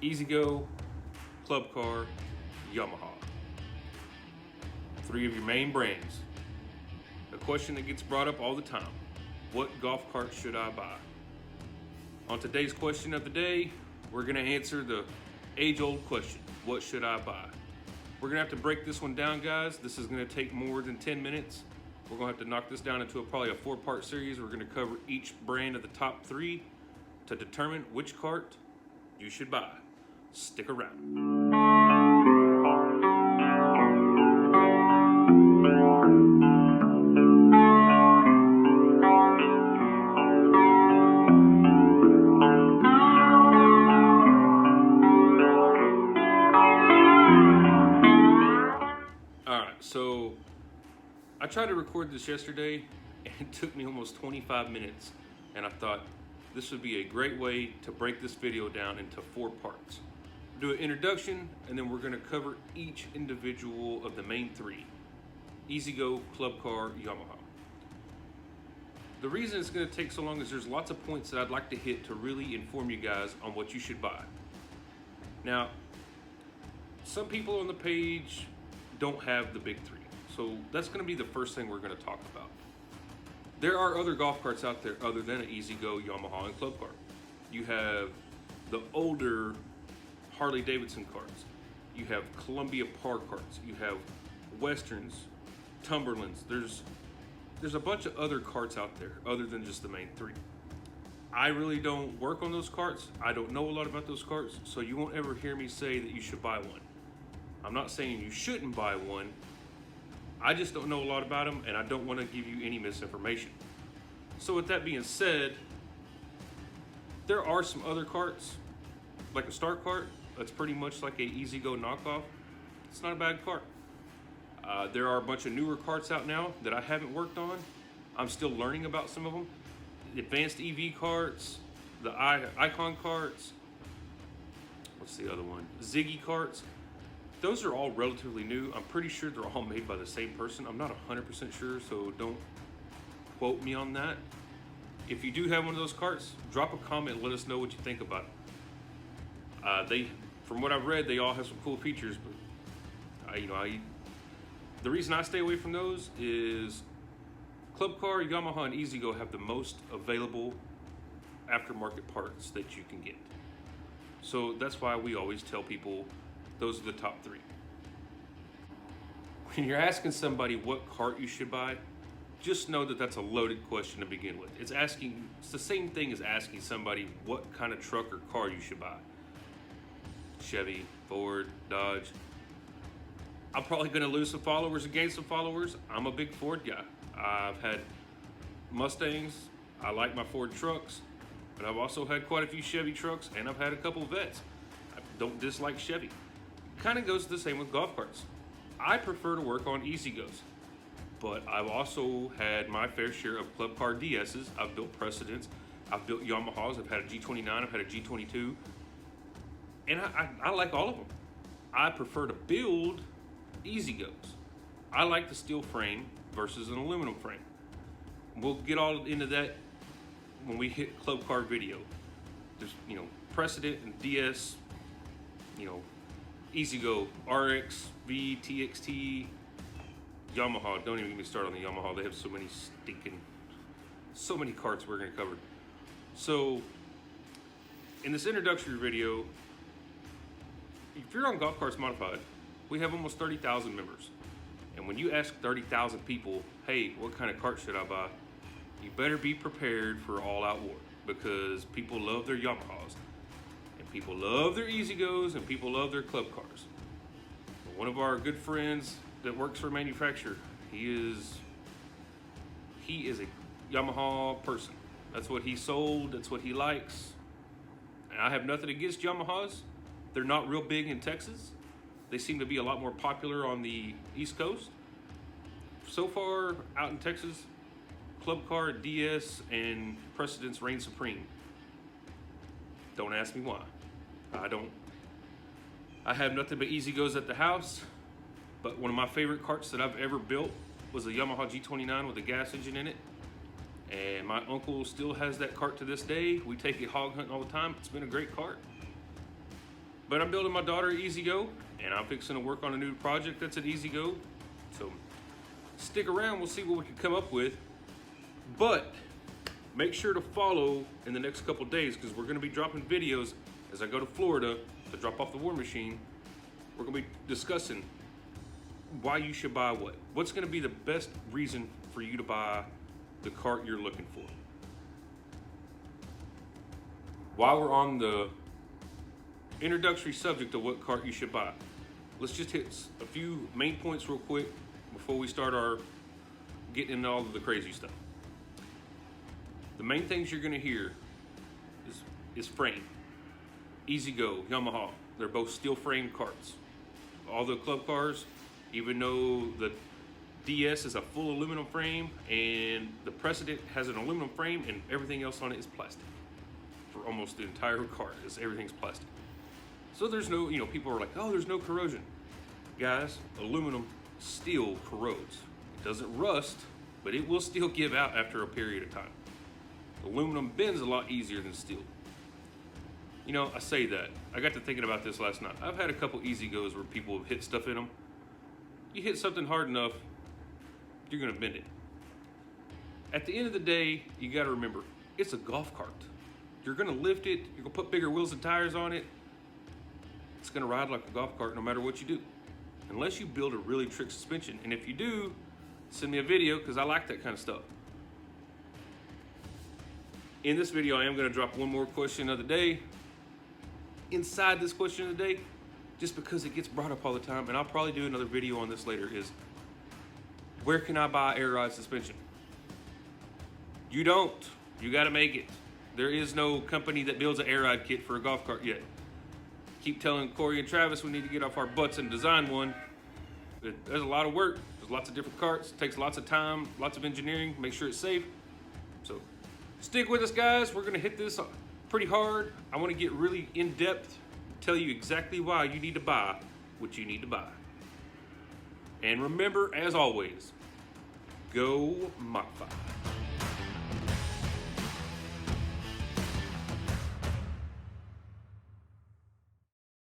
Ezgo, Club Car, Yamaha. 3 of your main brands. A question that gets brought up all the time: what golf cart should I buy? On today's question of the day, we're going to answer the age-old question: what should I buy? We're going to have to break this one down, guys. This is going to take more than 10 minutes. We're going to have to knock this down into probably a 4-part series. We're going to cover each brand of the top 3 to determine which cart you should buy. Stick around. So I tried to record this yesterday and it took me almost 25 minutes, and I thought this would be a great way to break this video down into 4 parts. Do an introduction, and then we're going to cover each individual of the main 3: Ezgo, Club Car, Yamaha. The reason it's going to take so long is there's lots of points that I'd like to hit to really inform you guys on what you should buy. Now, some people on the page don't have the big 3. So that's going to be the first thing we're going to talk about. There are other golf carts out there other than an Ezgo, Yamaha, and Club Car. You have the older Harley Davidson carts. You have Columbia Par carts. You have Westerns, Timberlands. There's a bunch of other carts out there other than just the main 3. I really don't work on those carts. I don't know a lot about those carts, so you won't ever hear me say that you should buy one. I'm not saying you shouldn't buy one. I just don't know a lot about them, and I don't want to give you any misinformation. So with that being said, there are some other carts, like a Star cart, that's pretty much like a Ezgo knockoff. It's not a bad cart. There are a bunch of newer carts out now that I haven't worked on. I'm still learning about some of them. The advanced EV carts, the Icon carts, what's the other one? Ziggy carts. Those are all relatively new. I'm pretty sure they're all made by the same person. I'm not 100% sure, so don't quote me on that. If you do have one of those carts, drop a comment and let us know what you think about it. From what I've read, they all have some cool features, but the reason I stay away from those is Club Car, Yamaha, and Ezgo have the most available aftermarket parts that you can get. So that's why we always tell people those are the top 3. When you're asking somebody what cart you should buy, just know that that's a loaded question to begin with. It's the same thing as asking somebody what kind of truck or car you should buy. Chevy, Ford, Dodge. I'm probably going to lose some followers and gain some followers. I'm a big Ford guy. I've had Mustangs. I like my Ford trucks, but I've also had quite a few Chevy trucks, and I've had a couple of Vets. I don't dislike Chevy. Kind of goes the same with golf carts. I prefer to work on Ezgos, but I've also had my fair share of Club Car DSs. I've built Precedents. I've built Yamahas. I've had a G29. I've had a G22. And I like all of them. I prefer to build Ezgos. I like the steel frame versus an aluminum frame. We'll get all into that when we hit Club Car video. There's, Precedent and DS, Ezgo, RX, V, TXT, Yamaha. Don't even get me started on the Yamaha. They have so many carts we're going to cover. So, in this introductory video, if you're on Golf Carts Modified, we have almost 30,000 members. And when you ask 30,000 people, hey, what kind of cart should I buy? You better be prepared for all-out war, because people love their Yamahas. People love their Ezgos, and people love their Club Cars. One of our good friends that works for a manufacturer, he is a Yamaha person. That's what he sold, that's what he likes. And I have nothing against Yamahas. They're not real big in Texas. They seem to be a lot more popular on the East Coast. So far, out in Texas, Club Car, DS, and Precedents reign supreme. Don't ask me why. I have nothing but Ezgos at the house, but one of my favorite carts that I've ever built was a Yamaha G29 with a gas engine in it. And my uncle still has that cart to this day. We take it hog hunting all the time. It's been a great cart. But I'm building my daughter at Ezgo, and I'm fixing to work on a new project that's at Ezgo. So stick around, we'll see what we can come up with. But make sure to follow in the next couple days, because we're gonna be dropping videos as I go to Florida to drop off the war machine. We're gonna be discussing why you should buy what. What's gonna be the best reason for you to buy the cart you're looking for. While we're on the introductory subject of what cart you should buy, let's just hit a few main points real quick before we start our getting into all of the crazy stuff. The main things you're gonna hear is frame. Ezgo, Yamaha, they're both steel frame carts. All the club cars, even though the DS is a full aluminum frame and the Precedent has an aluminum frame and everything else on it is plastic. For almost the entire car, everything's plastic. So there's no, people are like, oh, there's no corrosion. Guys, aluminum still corrodes. It doesn't rust, but it will still give out after a period of time. Aluminum bends a lot easier than steel. I say that. I got to thinking about this last night. I've had a couple Ezgos where people have hit stuff in them. You hit something hard enough, you're gonna bend it. At the end of the day, you gotta remember, it's a golf cart. You're gonna lift it, you're gonna put bigger wheels and tires on it. It's gonna ride like a golf cart no matter what you do. Unless you build a really trick suspension. And if you do, send me a video, because I like that kind of stuff. In this video, I am gonna drop one more question of the day. Inside this question of the day, just because it gets brought up all the time, and I'll probably do another video on this later, is where can I buy air ride suspension? You don't. You gotta make it. There is no company that builds an air ride kit for a golf cart yet. Keep telling Corey and Travis we need to get off our butts and design one. There's a lot of work. There's lots of different carts. It takes lots of time, lots of engineering, make sure it's safe. So stick with us, guys. We're gonna hit this pretty hard. I wanna get really in depth, tell you exactly why you need to buy what you need to buy. And remember, as always, go Mach 5.